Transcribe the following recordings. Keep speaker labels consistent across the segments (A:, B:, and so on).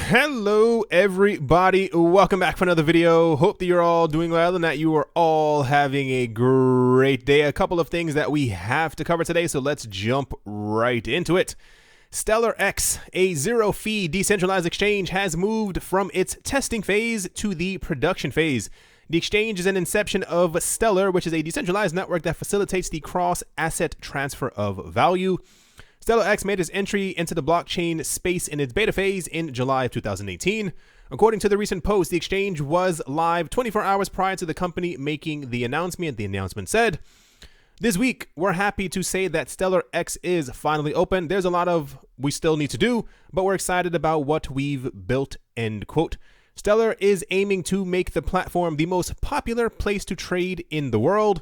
A: Hello everybody, welcome back for another video. Hope that you're all doing well and that you are all having a great day. A couple of things that we have to cover today, so let's jump right into it. StellarX, a zero-fee decentralized exchange, has moved from its testing phase to the production phase. The exchange is an inception of Stellar, which is a decentralized network that facilitates the cross-asset transfer of value. StellarX made its entry into the blockchain space in its beta phase in July of 2018. According to the recent post, the exchange was live 24 hours prior to the company making the announcement. The announcement said, "This week, we're happy to say that StellarX is finally open. There's a lot of we still need to do, but we're excited about what we've built," end quote. Stellar is aiming to make the platform the most popular place to trade in the world.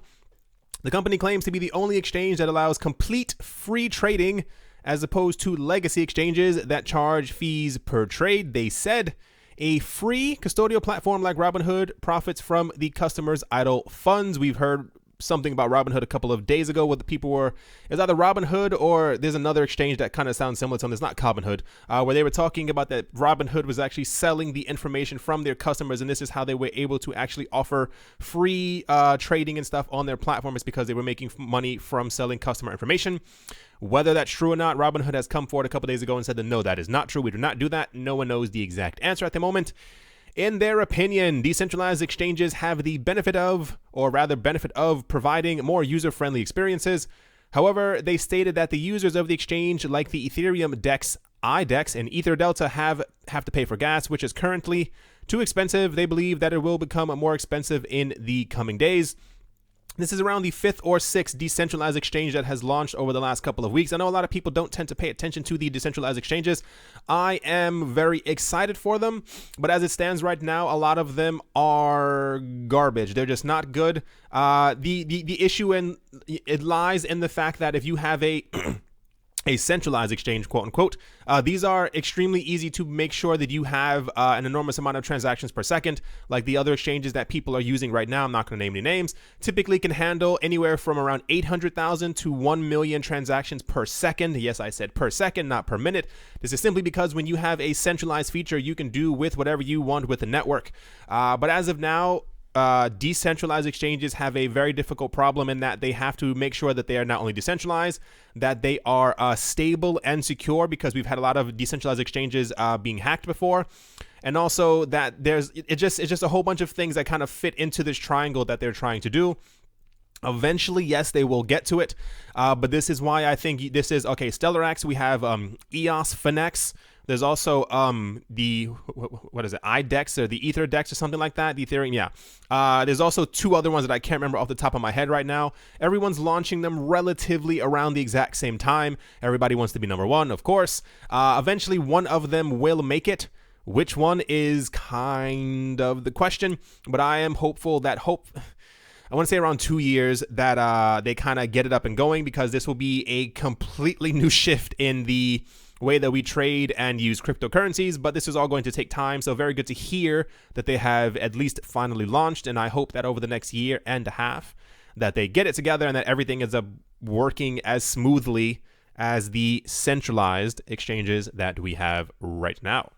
A: The company claims to be the only exchange that allows complete free trading as opposed to legacy exchanges that charge fees per trade. They said a free custodial platform like Robinhood profits from the customer's idle funds. We've heard something about Robinhood a couple of days ago where the people were, it's either Robinhood or there's another exchange that kind of sounds similar to them. It's not Robinhood, where they were talking about that Robinhood was actually selling the information from their customers, and this is how they were able to actually offer free trading and stuff on their platform. It's because they were making money from selling customer information. Whether that's true or not, Robinhood has come forward a couple days ago and said that no, that is not true. We do not do that. No one knows the exact answer at the moment. In their opinion, decentralized exchanges have the benefit of providing more user-friendly experiences. However, they stated that the users of the exchange, like the Ethereum DEX, IDEX, and Ether Delta, have to pay for gas, which is currently too expensive. They believe that it will become more expensive in the coming days. This is around the 5th or 6th decentralized exchange that has launched over the last couple of weeks. I know a lot of people don't tend to pay attention to the decentralized exchanges. I am very excited for them, but as it stands right now, a lot of them are garbage. They're just not good. The issue it lies in the fact that if you have a centralized exchange, quote unquote, these are extremely easy to make sure that you have an enormous amount of transactions per second, like the other exchanges that people are using right now. I'm not going to name any names. Typically can handle anywhere from around 800,000 to 1 million transactions per second. Yes, I said per second, not per minute. This is simply because when you have a centralized feature, you can do with whatever you want with the network. But as of now, decentralized exchanges have a very difficult problem in that they have to make sure that they are not only decentralized, that they are stable and secure, because we've had a lot of decentralized exchanges being hacked before, and also that it's just a whole bunch of things that kind of fit into this triangle that they're trying to do. Eventually, yes, they will get to it, but this is why I think this is okay. StellarX, we have EOS Finex. There's also the what is it, IDEX or the Ether Dex or something like that, the Ethereum, yeah. There's also two other ones that I can't remember off the top of my head right now. Everyone's launching them relatively around the exact same time. Everybody wants to be number one, of course. Eventually, one of them will make it. Which one is kind of the question, but I am hopeful that I want to say around 2 years that they kind of get it up and going, because this will be a completely new shift in the way that we trade and use cryptocurrencies, but this is all going to take time. So very good to hear that they have at least finally launched, and I hope that over the next year and a half that they get it together and that everything is working as smoothly as the centralized exchanges that we have right now.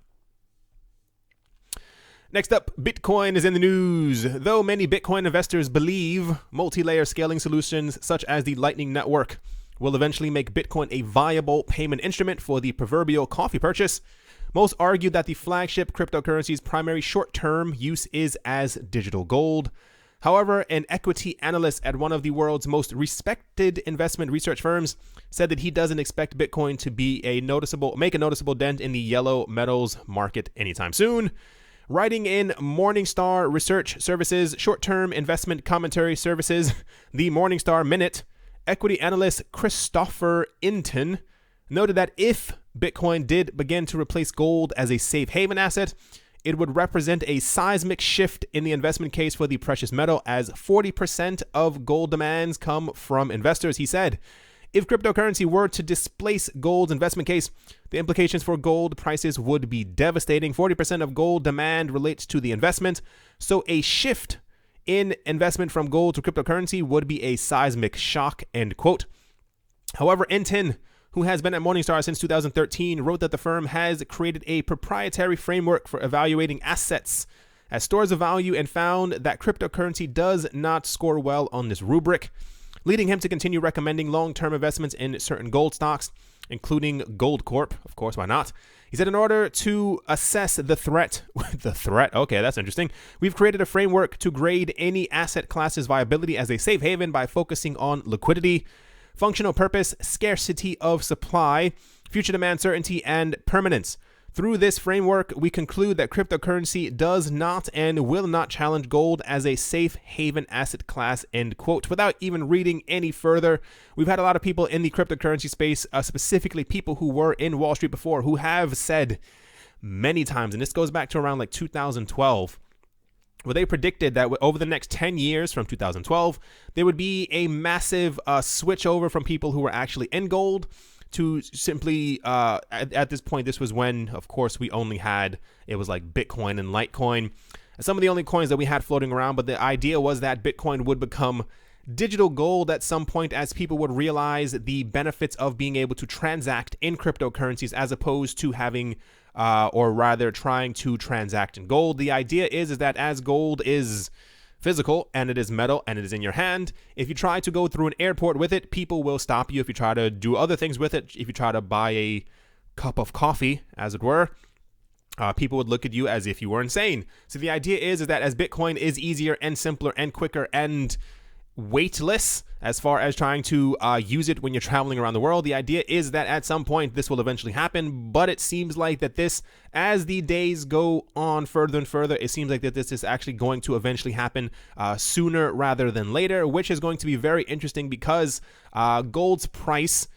A: Next up, Bitcoin is in the news. Though many Bitcoin investors believe multi-layer scaling solutions such as the Lightning Network will eventually make Bitcoin a viable payment instrument for the proverbial coffee purchase, most argue that the flagship cryptocurrency's primary short-term use is as digital gold. However, an equity analyst at one of the world's most respected investment research firms said that he doesn't expect Bitcoin to make a noticeable dent in the yellow metals market anytime soon. Writing in Morningstar Research Services short-term investment commentary services, the Morningstar Minute, equity analyst Christopher Inton noted that if Bitcoin did begin to replace gold as a safe haven asset, it would represent a seismic shift in the investment case for the precious metal, as 40% of gold demands come from investors. He said, if cryptocurrency were to displace gold's investment case, the implications for gold prices would be devastating. 40% of gold demand relates to the investment, so a shift in investment from gold to cryptocurrency would be a seismic shock, end quote. However, Inton, who has been at Morningstar since 2013, wrote that the firm has created a proprietary framework for evaluating assets as stores of value and found that cryptocurrency does not score well on this rubric, leading him to continue recommending long-term investments in certain gold stocks, including Gold Corp. Of course, why not? He said, in order to assess the threat, okay, that's interesting. We've created a framework to grade any asset class's viability as a safe haven by focusing on liquidity, functional purpose, scarcity of supply, future demand certainty, and permanence. Through this framework, we conclude that cryptocurrency does not and will not challenge gold as a safe haven asset class, end quote. Without even reading any further, we've had a lot of people in the cryptocurrency space, specifically people who were in Wall Street before, who have said many times, and this goes back to around like 2012, where they predicted that over the next 10 years from 2012, there would be a massive switch over from people who were actually in gold to simply, at this point, this was when, of course, we only had, it was like Bitcoin and Litecoin, some of the only coins that we had floating around. But the idea was that Bitcoin would become digital gold at some point as people would realize the benefits of being able to transact in cryptocurrencies as opposed to having, or rather trying to transact in gold. The idea is that as gold is physical and it is metal and it is in your hand, if you try to go through an airport with it, people will stop you. If you try to do other things with it, if you try to buy a cup of coffee, as it were, people would look at you as if you were insane. So the idea is that as Bitcoin is easier and simpler and quicker and weightless as far as trying to use it when you're traveling around the world, the idea is that at some point this will eventually happen. But it seems like that this, as the days go on further and further, it seems like that this is actually going to eventually happen sooner rather than later, which is going to be very interesting because gold's price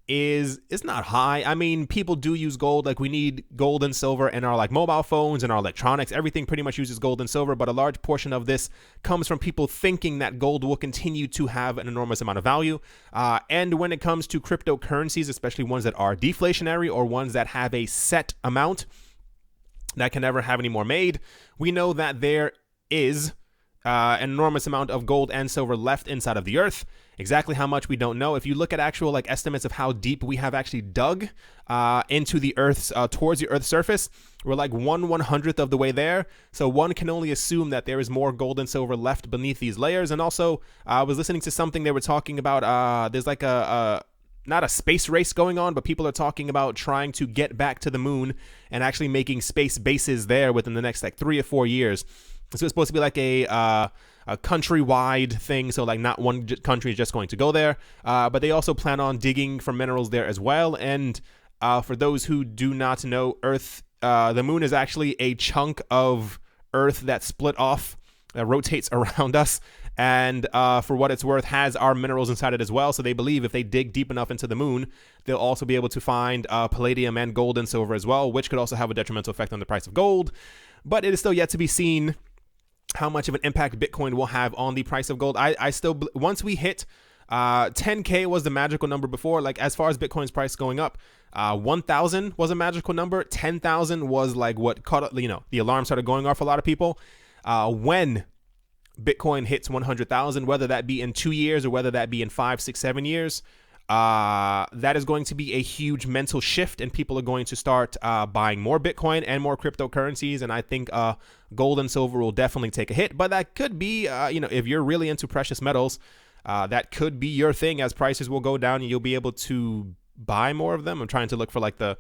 A: is not high. I mean, people do use gold. Like, we need gold and silver in our like mobile phones and our electronics. Everything pretty much uses gold and silver, but a large portion of this comes from people thinking that gold will continue to have an enormous amount of value. And when it comes to cryptocurrencies, especially ones that are deflationary or ones that have a set amount that can never have any more made, we know that there is an enormous amount of gold and silver left inside of the earth. Exactly how much we don't know. If you look at actual like estimates of how deep we have actually dug into the earth's towards the earth's surface, we're like 1/100th of the way there. So one can only assume that there is more gold and silver left beneath these layers. And also, I was listening to something they were talking about. There's like not a space race going on, but people are talking about trying to get back to the moon and actually making space bases there within the next like 3 or 4 years. So it's supposed to be like a countrywide thing. So like not one country is just going to go there, but they also plan on digging for minerals there as well. And for those who do not know, Earth, the moon is actually a chunk of Earth that split off, that rotates around us. And for what it's worth, has our minerals inside it as well. So they believe if they dig deep enough into the moon, they'll also be able to find palladium and gold and silver as well, which could also have a detrimental effect on the price of gold. But it is still yet to be seen how much of an impact Bitcoin will have on the price of gold. I still, once we hit 10K was the magical number before, like as far as Bitcoin's price going up, 1,000 was a magical number. 10,000 was like what caught, the alarm started going off for a lot of people. When Bitcoin hits 100,000, whether that be in 2 years or whether that be in 5, 6, 7 years, that is going to be a huge mental shift, and people are going to start buying more Bitcoin and more cryptocurrencies. And I think gold and silver will definitely take a hit, but that could be, if you're really into precious metals, that could be your thing, as prices will go down and you'll be able to buy more of them. I'm trying to look for like the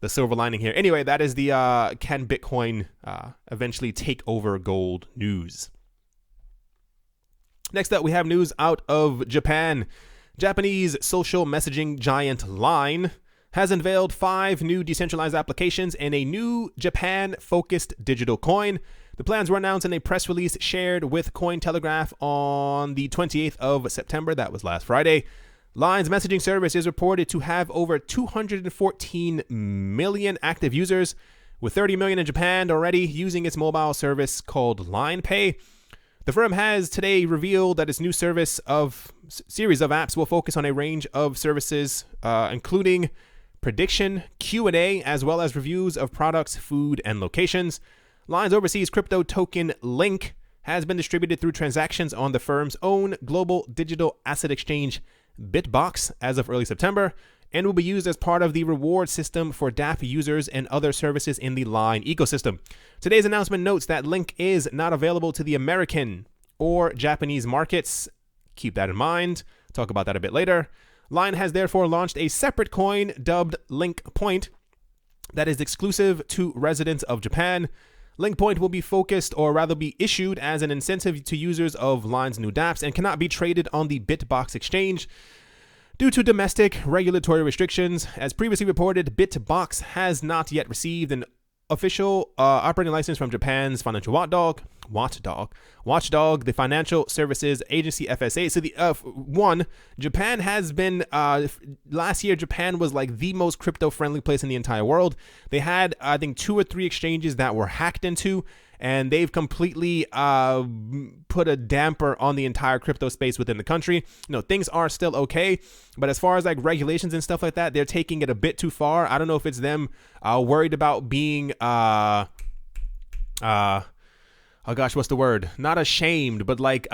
A: silver lining here. Anyway, that is the can Bitcoin eventually take over gold news. Next up, we have news out of Japan. Japanese social messaging giant Line has unveiled 5 new decentralized applications and a new Japan-focused digital coin. The plans were announced in a press release shared with Cointelegraph on the 28th of September. That was last Friday. Line's messaging service is reported to have over 214 million active users, with 30 million in Japan already using its mobile service called Line Pay. The firm has today revealed that its new series of apps will focus on a range of services, including prediction, Q&A, as well as reviews of products, food, and locations. Line's overseas crypto token Link has been distributed through transactions on the firm's own global digital asset exchange, Bitbox, as of early September. and will be used as part of the reward system for Dapps users and other services in the Line ecosystem. Today's announcement notes that Link is not available to the American or Japanese markets. Keep that in mind. Talk about that a bit later. Line has therefore launched a separate coin dubbed Link Point that is exclusive to residents of Japan. Link Point will be focused, or rather be issued as an incentive to users of Line's new Dapps, and cannot be traded on the Bitbox exchange due to domestic regulatory restrictions. As previously reported, Bitbox has not yet received an official operating license from Japan's financial watchdog, the Financial Services Agency, FSA. So Japan has been, last year, Japan was like the most crypto-friendly place in the entire world. They had, I think, 2 or 3 exchanges that were hacked into, and they've completely put a damper on the entire crypto space within the country. Things are still okay, but as far as like regulations and stuff like that, they're taking it a bit too far. I don't know if it's them worried about being oh gosh, what's the word? Not ashamed, but like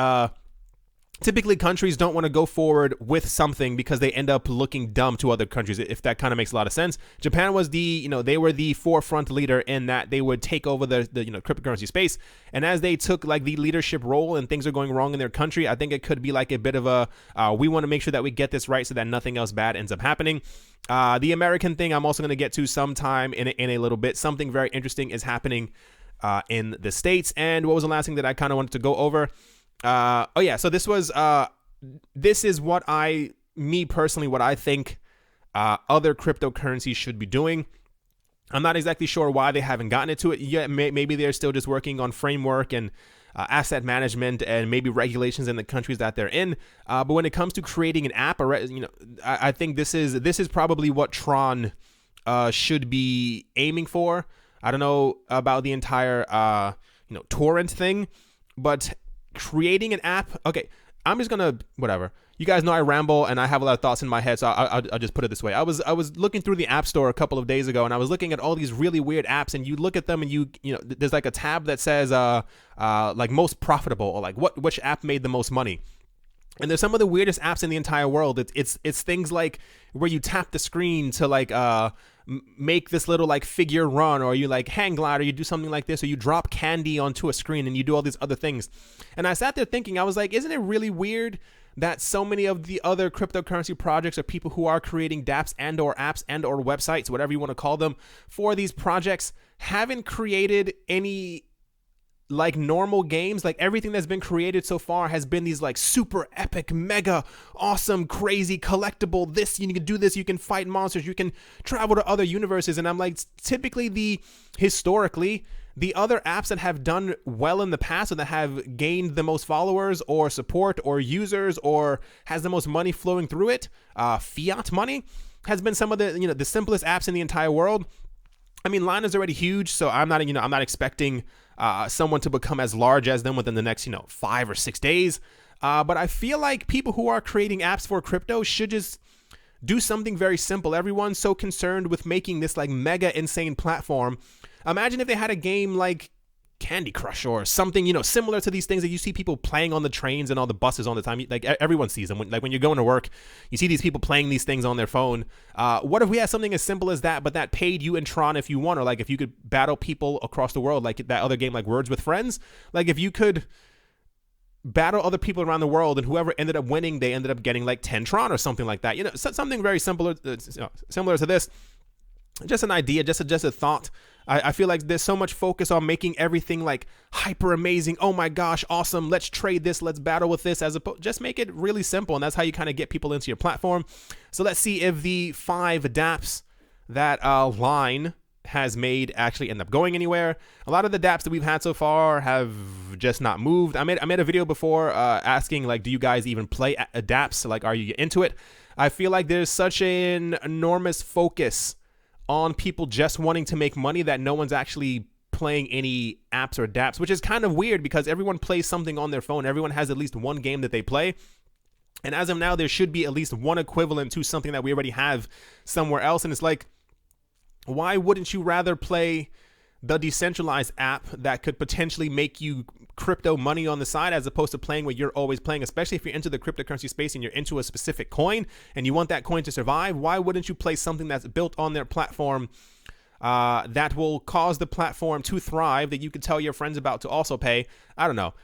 A: typically countries don't want to go forward with something because they end up looking dumb to other countries, if that kind of makes a lot of sense. Japan was they were the forefront leader in that they would take over the cryptocurrency space. And as they took like the leadership role and things are going wrong in their country, I think it could be like a bit of a, we want to make sure that we get this right so that nothing else bad ends up happening. The American thing, I'm also going to get to sometime in a little bit. Something very interesting is happening in the States. And what was the last thing that I kind of wanted to go over? So this is what me personally, what I think other cryptocurrencies should be doing. I'm not exactly sure why they haven't gotten into it yet. Maybe they're still just working on framework and asset management and maybe regulations in the countries that they're in. But when it comes to creating an app, I think this is probably what Tron should be aiming for. I don't know about the entire torrent thing, but creating an app. Okay, I'm just gonna whatever. You guys know I ramble and I have a lot of thoughts in my head, so I'll just put it this way. I was looking through the App Store a couple of days ago, and I was looking at all these really weird apps, and you look at them, and there's like a tab that says like most profitable, or like which app made the most money. And there's some of the weirdest apps in the entire world. It's things like where you tap the screen to like make this little like figure run, or you like hang glide, or you do something like this, or you drop candy onto a screen and you do all these other things. And I sat there thinking, I was like, isn't it really weird that so many of the other cryptocurrency projects or people who are creating dApps and or apps and or websites, whatever you want to call them, for these projects haven't created any like normal games? Like everything that's been created so far has been these like super epic, mega awesome, crazy collectible, this, you can do this, you can fight monsters, you can travel to other universes. And I'm like, typically historically the other apps that have done well in the past, or that have gained the most followers or support or users or has the most money flowing through it, fiat money, has been some of the the simplest apps in the entire world. I mean, Line is already huge, so I'm not expecting someone to become as large as them within the next 5 or 6 days. But I feel like people who are creating apps for crypto should just do something very simple. Everyone's so concerned with making this like mega insane platform. Imagine if they had a game like Candy Crush or something, similar to these things that you see people playing on the trains and all the buses all the time. Like everyone sees them. When you're going to work, you see these people playing these things on their phone. What if we had something as simple as that, but that paid you in Tron if you want, or like if you could battle people across the world, like that other game, like Words with Friends. Like if you could battle other people around the world, and whoever ended up winning, they ended up getting like 10 Tron or something like that. Something very similar to this. Just an idea, just a thought. I feel like there's so much focus on making everything like hyper amazing. Oh my gosh, awesome. Let's trade this. Let's battle with this. Just make it really simple. And that's how you kind of get people into your platform. So let's see if the 5 dApps that Line has made actually end up going anywhere. A lot of the dApps that we've had so far have just not moved. I made a video before asking like, do you guys even play dApps? Like, are you into it? I feel like there's such an enormous focus on people just wanting to make money that no one's actually playing any apps or dApps, which is kind of weird because everyone plays something on their phone. Everyone has at least one game that they play. And as of now, there should be at least one equivalent to something that we already have somewhere else. And it's like, why wouldn't you rather play the decentralized app that could potentially make you crypto money on the side as opposed to playing what you're always playing, especially if you're into the cryptocurrency space and you're into a specific coin and you want that coin to survive. Why wouldn't you play something that's built on their platform that will cause the platform to thrive, that you could tell your friends about to also pay? I don't know.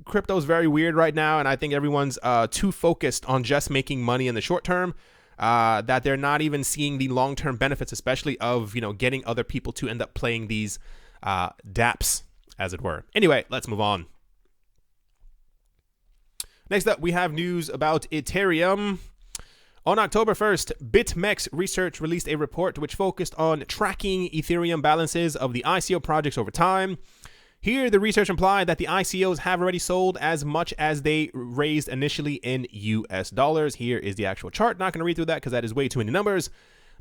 A: Crypto is very weird right now, and I think everyone's too focused on just making money in the short term that they're not even seeing the long-term benefits, especially of getting other people to end up playing these Dapps, as it were. Anyway, let's move on. Next up, we have news about Ethereum. On October 1st, BitMEX Research released a report which focused on tracking Ethereum balances of the ICO projects over time. Here, the research implied that the ICOs have already sold as much as they raised initially in US dollars. Here is the actual chart. Not going to read through that because that is way too many numbers.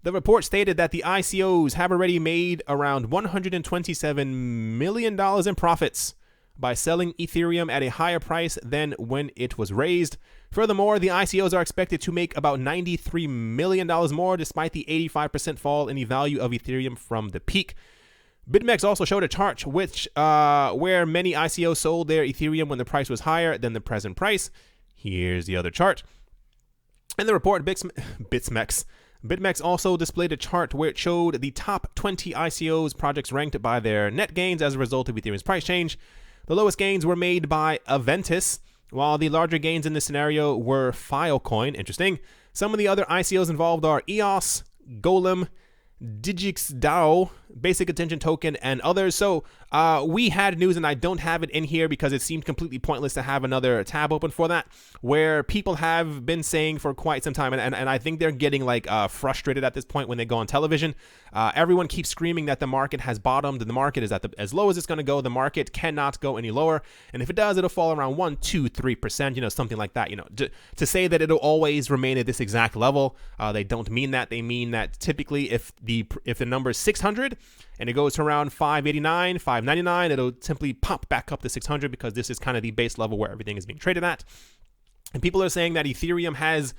A: The report stated that the ICOs have already made around $127 million in profits by selling Ethereum at a higher price than when it was raised. Furthermore, the ICOs are expected to make about $93 million more despite the 85% fall in the value of Ethereum from the peak. BitMEX also showed a chart where many ICOs sold their Ethereum when the price was higher than the present price. Here's the other chart. In the report, BitMEX also displayed a chart where it showed the top 20 ICOs projects ranked by their net gains as a result of Ethereum's price change. The lowest gains were made by Aventus, while the larger gains in this scenario were Filecoin. Interesting. Some of the other ICOs involved are EOS, Golem, DigixDAO, Basic Attention Token, and others. So we had news, and I don't have it in here because it seemed completely pointless to have another tab open for that, where people have been saying for quite some time, and I think they're getting frustrated at this point when they go on television. Everyone keeps screaming that the market has bottomed, and the market is at as low as it's going to go. The market cannot go any lower, and if it does, it'll fall around 1%, 2%, 3%, something like that. To say that it'll always remain at this exact level, they don't mean that. They mean that typically if the number is 600 and it goes to around 589, 599, it'll simply pop back up to 600 because this is kind of the base level where everything is being traded at. And people are saying that Ethereum has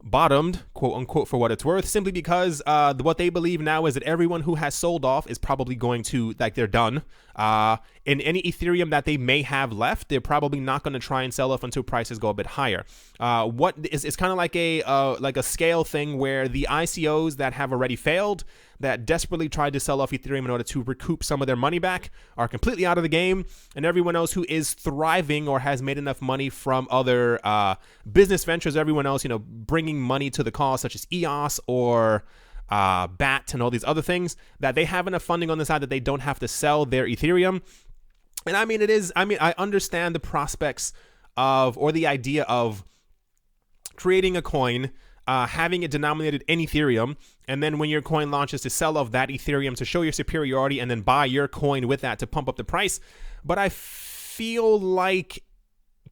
A: bottomed, quote unquote, for what it's worth, simply because what they believe now is that everyone who has sold off is probably going to, they're done. In any Ethereum that they may have left, they're probably not going to try and sell off until prices go a bit higher. It's kind of like a scale thing where the ICOs that have already failed, that desperately tried to sell off Ethereum in order to recoup some of their money back, are completely out of the game, and everyone else who is thriving or has made enough money from other business ventures, everyone else, bringing money to the cause, such as EOS or BAT and all these other things, that they have enough funding on the side that they don't have to sell their Ethereum. And I understand the prospects of, or the idea of creating a coin, having it denominated in Ethereum, and then when your coin launches, to sell off that Ethereum to show your superiority and then buy your coin with that to pump up the price. But I feel like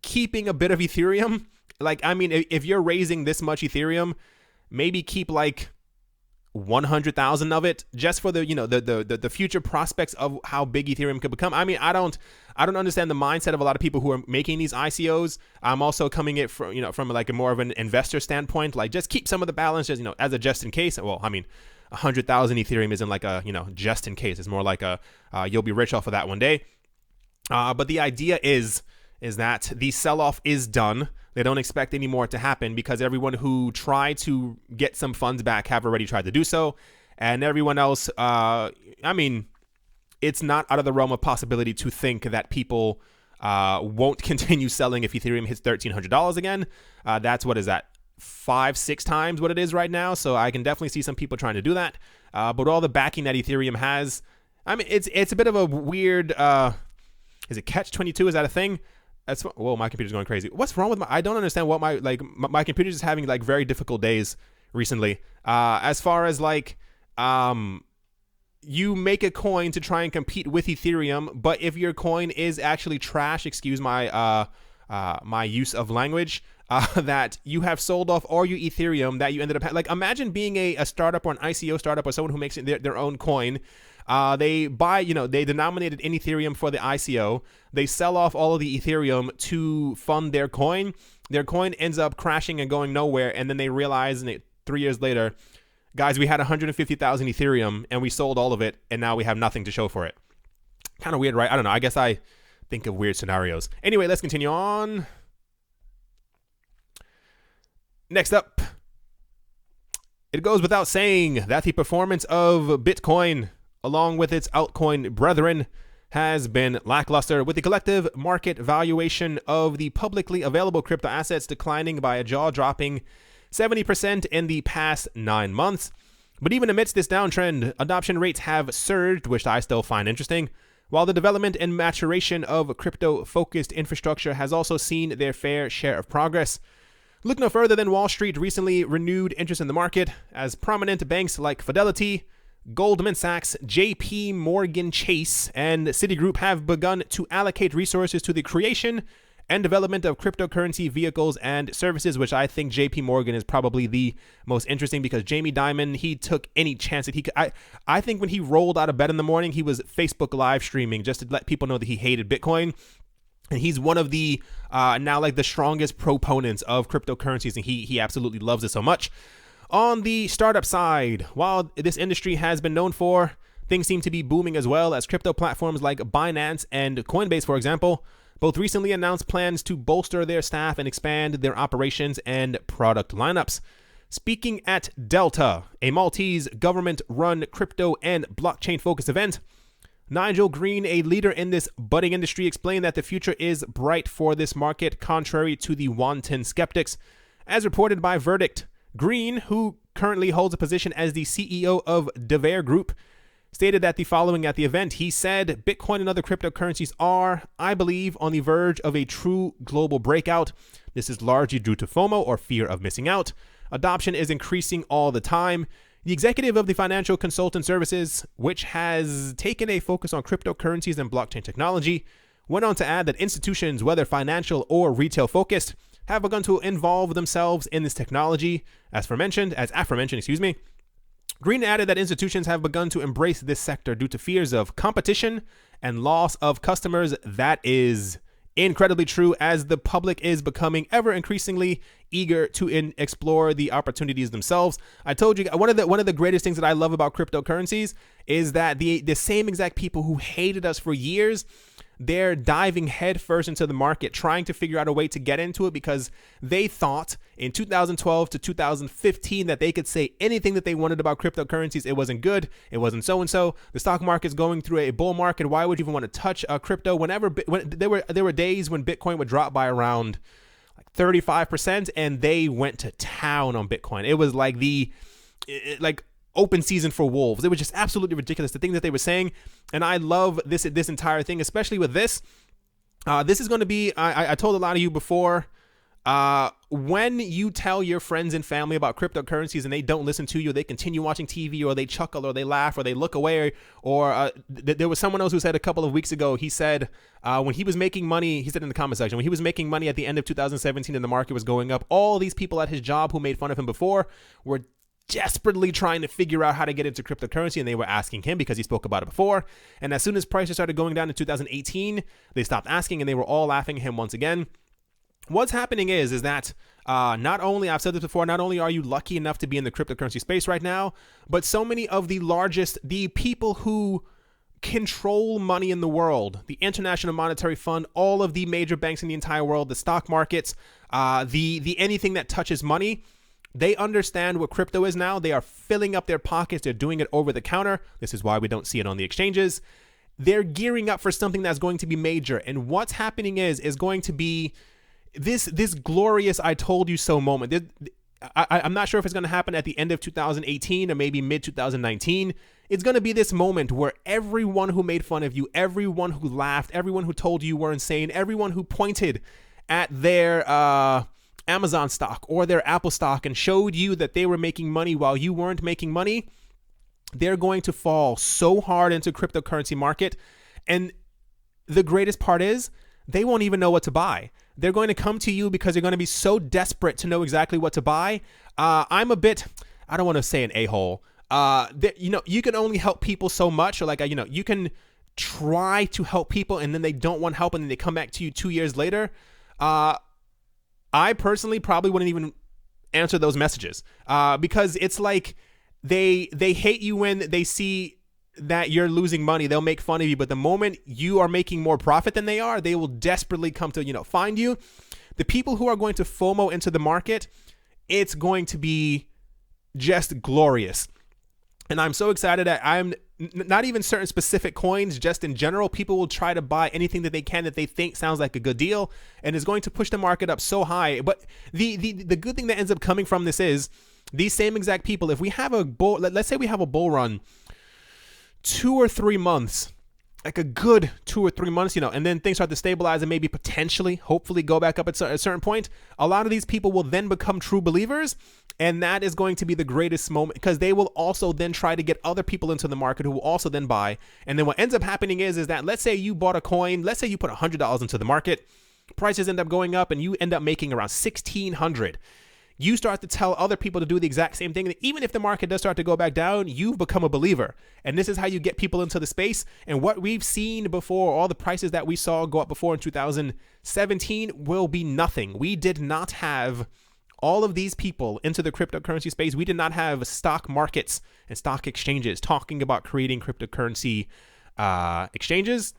A: keeping a bit of Ethereum, if you're raising this much Ethereum, maybe keep 100,000 of it just for the future prospects of how big Ethereum could become. I don't understand the mindset of a lot of people who are making these ICOs. I'm also coming it from from a more of an investor standpoint, just keep some of the balance just as a just in case. Well, 100,000 Ethereum isn't a just in case. It's more like you'll be rich off of that one day. But the idea is that the sell-off is done. They don't expect any more to happen because everyone who tried to get some funds back have already tried to do so. And everyone else, it's not out of the realm of possibility to think that people won't continue selling if Ethereum hits $1,300 again. That's 5-6 times what it is right now. So I can definitely see some people trying to do that. But all the backing that Ethereum has, it's a bit of a weird, is it catch-22? Is that a thing? Whoa, my computer's going crazy. What's wrong with I don't understand what my computer's just having very difficult days recently. As far as you make a coin to try and compete with Ethereum, but if your coin is actually trash, excuse my my use of language, that you have sold off all your Ethereum that you ended up imagine being a startup or an ICO startup or someone who makes their own coin. They buy, they denominated in Ethereum for the ICO. They sell off all of the Ethereum to fund their coin. Their coin ends up crashing and going nowhere. And then they realize 3 years later, guys, we had 150,000 Ethereum and we sold all of it. And now we have nothing to show for it. Kind of weird, right? I don't know. I guess I think of weird scenarios. Anyway, let's continue on. Next up, it goes without saying that the performance of Bitcoin, along with its altcoin brethren, has been lackluster, with the collective market valuation of the publicly available crypto assets declining by a jaw-dropping 70% in the past 9 months. But even amidst this downtrend, adoption rates have surged, which I still find interesting, while the development and maturation of crypto-focused infrastructure has also seen their fair share of progress. Look no further than Wall Street recently renewed interest in the market, as prominent banks like Fidelity, Goldman Sachs, JP Morgan Chase, and Citigroup have begun to allocate resources to the creation and development of cryptocurrency vehicles and services, which I think JP Morgan is probably the most interesting, because Jamie Dimon, he took any chance that he could. I think when he rolled out of bed in the morning, he was Facebook live streaming just to let people know that he hated Bitcoin. And he's one of the now like the strongest proponents of cryptocurrencies, and he absolutely loves it so much. On the startup side, while this industry has been known for, things seem to be booming as well, as crypto platforms like Binance and Coinbase, for example, both recently announced plans to bolster their staff and expand their operations and product lineups. Speaking at Delta, a Maltese government-run crypto and blockchain-focused event, Nigel Green, a leader in this budding industry, explained that the future is bright for this market, contrary to the wanton skeptics. As reported by Verdict, Green, who currently holds a position as the CEO of Devere Group, stated that the following at the event. He said, Bitcoin and other cryptocurrencies are, I believe, on the verge of a true global breakout. This is largely due to FOMO, or fear of missing out. Adoption is increasing all the time. The executive of the financial consultant services, which has taken a focus on cryptocurrencies and blockchain technology, went on to add that institutions, whether financial or retail focused, have begun to involve themselves in this technology. As aforementioned, Green added that institutions have begun to embrace this sector due to fears of competition and loss of customers. That is incredibly true, as the public is becoming ever increasingly eager to explore the opportunities themselves. I told you one of the greatest things that I love about cryptocurrencies is that the same exact people who hated us for years, they're diving headfirst into the market, trying to figure out a way to get into it, because they thought in 2012 to 2015 that they could say anything that they wanted about cryptocurrencies. It wasn't good. It wasn't so-and-so. The stock market's going through a bull market. Why would you even want to touch crypto? When there were days when Bitcoin would drop by around like 35%, and they went to town on Bitcoin. It was like open season for wolves. It was just absolutely ridiculous, the thing that they were saying. And I love this entire thing, especially with this. This is going to be, I told a lot of you before, when you tell your friends and family about cryptocurrencies and they don't listen to you, they continue watching TV, or they chuckle, or they laugh, or they look away, or there was someone else who said a couple of weeks ago, he said when he was making money, he said in the comment section, when he was making money at the end of 2017 and the market was going up, all these people at his job who made fun of him before were desperately trying to figure out how to get into cryptocurrency, and they were asking him because he spoke about it before. And as soon as prices started going down in 2018, they stopped asking, and they were all laughing at him once again. What's happening is that not only, I've said this before, not only are you lucky enough to be in the cryptocurrency space right now, but so many of the people who control money in the world, the International Monetary Fund, all of the major banks in the entire world, the stock markets, the anything that touches money, they understand what crypto is now. They are filling up their pockets. They're doing it over the counter. This is why we don't see it on the exchanges. They're gearing up for something that's going to be major. And what's happening is going to be this glorious I told you so moment. I'm not sure if it's going to happen at the end of 2018 or maybe mid 2019. It's going to be this moment where everyone who made fun of you, everyone who laughed, everyone who told you were insane, everyone who pointed at their Amazon stock or their Apple stock and showed you that they were making money while you weren't making money, they're going to fall so hard into cryptocurrency market. And the greatest part is they won't even know what to buy. They're going to come to you because they're going to be so desperate to know exactly what to buy. I'm a bit, I don't want to say an a-hole. You can only help people so much, or you can try to help people and then they don't want help and then they come back to you 2 years later. I personally probably wouldn't even answer those messages because it's like they hate you when they see that you're losing money, they'll make fun of you. But the moment you are making more profit than they are, they will desperately come to, find you. The people who are going to FOMO into the market, it's going to be just glorious. And I'm so excited that I'm not even certain specific coins, just in general, people will try to buy anything that they can that they think sounds like a good deal and is going to push the market up so high. But the good thing that ends up coming from this is these same exact people, if we have a bull, let's say we have a bull run 2 or 3 months, like a good 2 or 3 months, and then things start to stabilize and maybe potentially, hopefully go back up at a certain point, a lot of these people will then become true believers. And that is going to be the greatest moment, because they will also then try to get other people into the market who will also then buy. And then what ends up happening is that, let's say you bought a coin, let's say you put $100 into the market, prices end up going up and you end up making around $1,600. You start to tell other people to do the exact same thing. Even if the market does start to go back down, you've become a believer. And this is how you get people into the space. And what we've seen before, all the prices that we saw go up before in 2017 will be nothing. We did not have all of these people into the cryptocurrency space. We did not have stock markets and stock exchanges talking about creating cryptocurrency exchanges.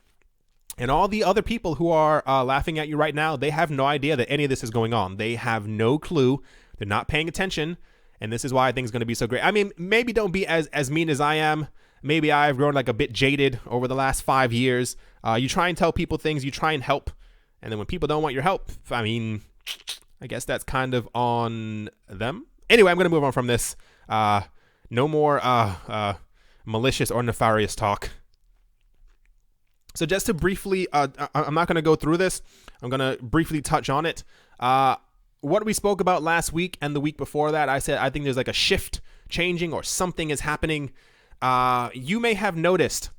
A: And all the other people who are laughing at you right now, they have no idea that any of this is going on. They have no clue. They're not paying attention. And this is why I think it's going to be so great. I mean, maybe don't be as mean as I am. Maybe I've grown like a bit jaded over the last 5 years. You try and tell people things, you try and help. And then when people don't want your help, I mean, I guess that's kind of on them. Anyway, I'm going to move on from this. No more malicious or nefarious talk. So just to briefly, I'm not going to go through this. I'm going to briefly touch on it. What we spoke about last week and the week before that, I said I think there's like a shift changing or something is happening. You may have noticed,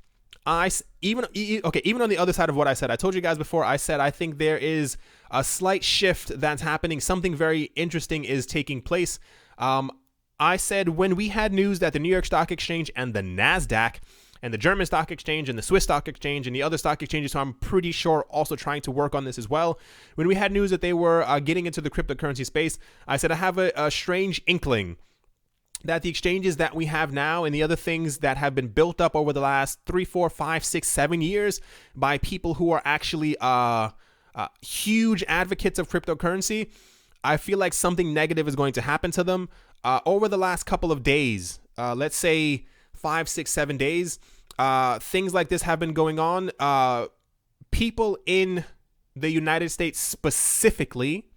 A: even on the other side of what I said, I told you guys before, I said I think there is a slight shift that's happening. Something very interesting is taking place. I said when we had news that the New York Stock Exchange and the NASDAQ and the German Stock Exchange and the Swiss Stock Exchange and the other stock exchanges, so I'm pretty sure also trying to work on this as well. When we had news that they were getting into the cryptocurrency space, I said I have a strange inkling that the exchanges that we have now and the other things that have been built up over the last 3, 4, 5, 6, 7 years by people who are actually huge advocates of cryptocurrency, I feel like something negative is going to happen to them. Over the last couple of days, let's say 5, 6, 7 days, things like this have been going on. People in the United States specifically,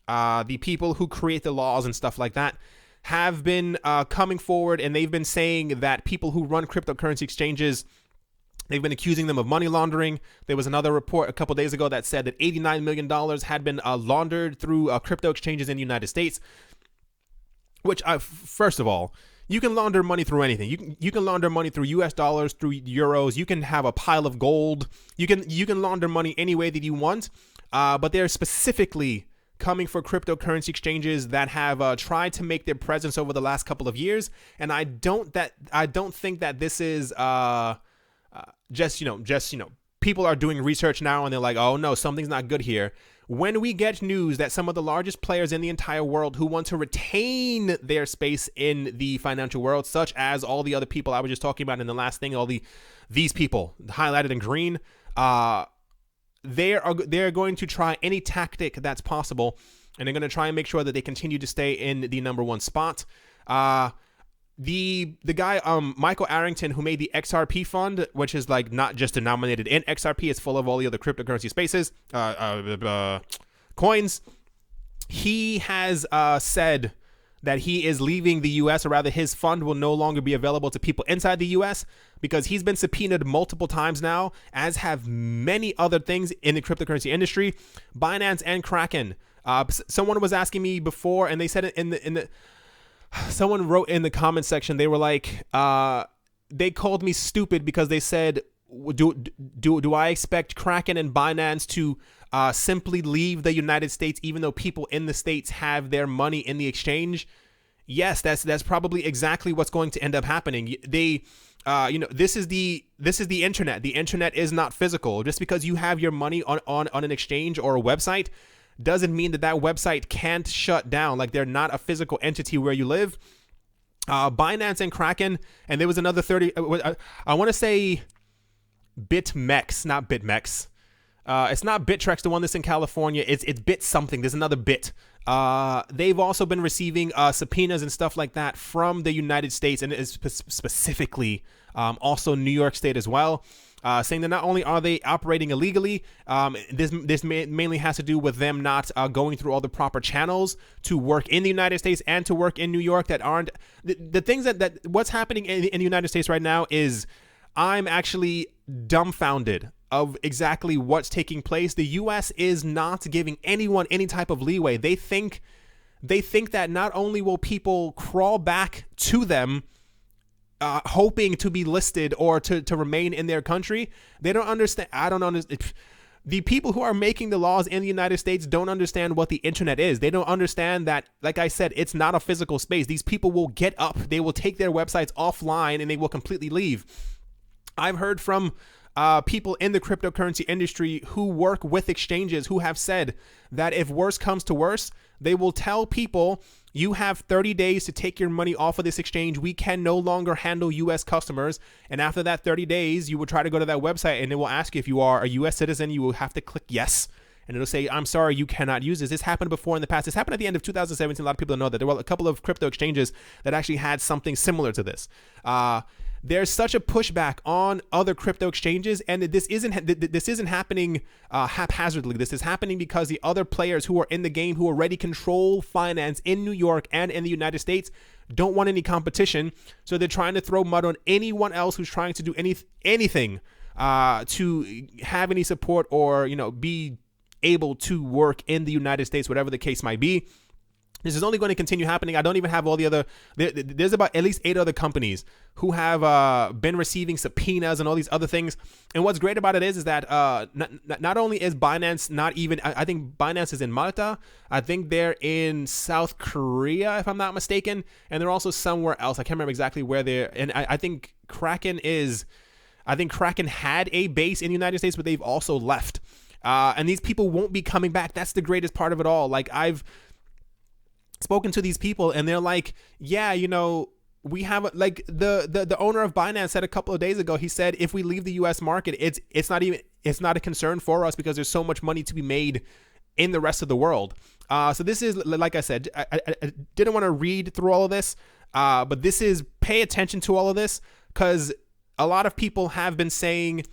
A: the people who create the laws and stuff like that, have been coming forward, and they've been saying that people who run cryptocurrency exchanges, they've been accusing them of money laundering. There was another report a couple days ago that said that $89 million had been laundered through crypto exchanges in the United States, which, first of all, you can launder money through anything. You can launder money through US dollars, through euros. You can have a pile of gold. You can launder money any way that you want. But they're specifically coming for cryptocurrency exchanges that have tried to make their presence over the last couple of years. And I don't think that this is just people are doing research now and they're like, oh no, something's not good here. When we get news that some of the largest players in the entire world who want to retain their space in the financial world, such as all the other people I was just talking about in the last thing, these people highlighted in green, they're going to try any tactic that's possible, and they're going to try and make sure that they continue to stay in the number one spot. The guy Michael Arrington, who made the XRP fund, which is like not just denominated in XRP, it's full of all the other cryptocurrency spaces, coins. He has said that he is leaving the US, or rather his fund will no longer be available to people inside the US, because he's been subpoenaed multiple times now, as have many other things in the cryptocurrency industry, Binance and Kraken. Someone was asking me before, and they said it in the someone wrote in the comment section, they were like, they called me stupid because they said, do I expect Kraken and Binance to simply leave the United States even though people in the States have their money in the exchange? Yes, that's probably exactly what's going to end up happening. This is the internet. The internet is not physical. Just because you have your money on an exchange or a website doesn't mean that website can't shut down. Like, they're not a physical entity where you live. Binance and Kraken, and there was another 30. I want to say BitMEX, not BitMEX. It's not Bittrex, the one that's in California. It's Bit something. There's another Bit. They've also been receiving subpoenas and stuff like that from the United States, and it's specifically also New York State as well. Saying that not only are they operating illegally, this mainly has to do with them not going through all the proper channels to work in the United States and to work in New York that aren't the things that what's happening in the United States right now is I'm actually dumbfounded of exactly what's taking place. The U.S. is not giving anyone any type of leeway. They think that not only will people crawl back to them hoping to be listed or to remain in their country, they don't understand. I don't understand. The people who are making the laws in the United States don't understand what the internet is. They don't understand that, like I said, it's not a physical space. These people will get up, they will take their websites offline, and they will completely leave. I've heard from people in the cryptocurrency industry who work with exchanges who have said that if worse comes to worse, they will tell people, you have 30 days to take your money off of this exchange. We can no longer handle U.S. customers. And after that 30 days, you will try to go to that website and it will ask you if you are a U.S. citizen. You will have to click yes. And it'll say, I'm sorry, you cannot use this. This happened before in the past. This happened at the end of 2017. A lot of people don't know that. There were a couple of crypto exchanges that actually had something similar to this. There's such a pushback on other crypto exchanges, and this isn't happening haphazardly. This is happening because the other players who are in the game, who already control finance in New York and in the United States, don't want any competition. So they're trying to throw mud on anyone else who's trying to do anything to have any support or be able to work in the United States, whatever the case might be. This is only going to continue happening. I don't even have all the other. There's about at least 8 other companies who have been receiving subpoenas and all these other things. And what's great about it is that not only is Binance not even. I think Binance is in Malta. I think they're in South Korea, if I'm not mistaken, and they're also somewhere else. I can't remember exactly where they're. And I think Kraken is. I think Kraken had a base in the United States, but they've also left. And these people won't be coming back. That's the greatest part of it all. Like I've spoken to these people and they're like, yeah, we have like the owner of Binance said a couple of days ago, he said, if we leave the US market, it's not a concern for us because there's so much money to be made in the rest of the world. So this is, like I said, I didn't want to read through all of this, but this is, pay attention to all of this, because a lot of people have been saying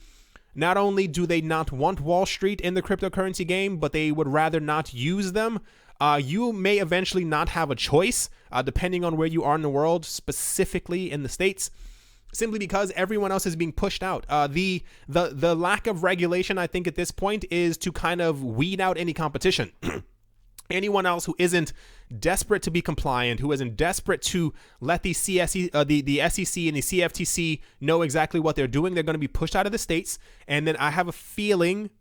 A: not only do they not want Wall Street in the cryptocurrency game, but they would rather not use them. You may eventually not have a choice, depending on where you are in the world, specifically in the States, simply because everyone else is being pushed out. The lack of regulation, I think, at this point is to kind of weed out any competition. Anyone else who isn't desperate to be compliant, who isn't desperate to let the SEC and the CFTC know exactly what they're doing, they're going to be pushed out of the States. And then I have a feeling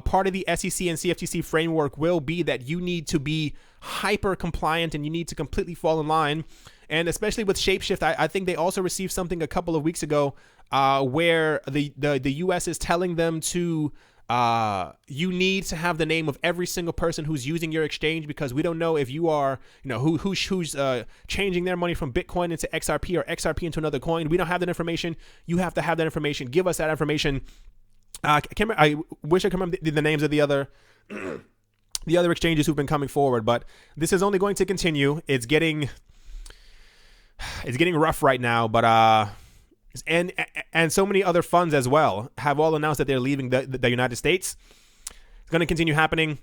A: part of the SEC and CFTC framework will be that you need to be hyper compliant and you need to completely fall in line. And especially with Shapeshift, I think they also received something a couple of weeks ago where the US is telling them to you need to have the name of every single person who's using your exchange, because we don't know if you are, who's changing their money from Bitcoin into XRP or XRP into another coin. We don't have that information. You have to have that information. Give us that information. I wish I could remember the names of the other exchanges who've been coming forward, but this is only going to continue. It's getting rough right now, but and so many other funds as well have all announced that they're leaving the United States. It's going to continue happening.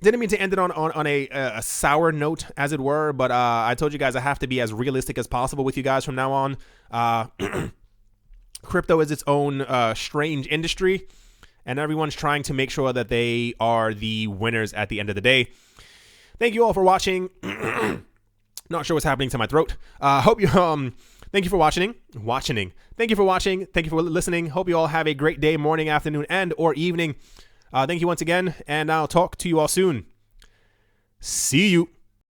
A: Didn't mean to end it on a sour note, as it were, but I told you guys I have to be as realistic as possible with you guys from now on. Crypto is its own strange industry, and everyone's trying to make sure that they are the winners at the end of the day. Thank you all for watching. Not sure what's happening to my throat. Hope you thank you for watching. Thank you for watching. Thank you for listening. Hope you all have a great day, morning, afternoon, and or evening. Thank you once again, and I'll talk to you all soon. See you.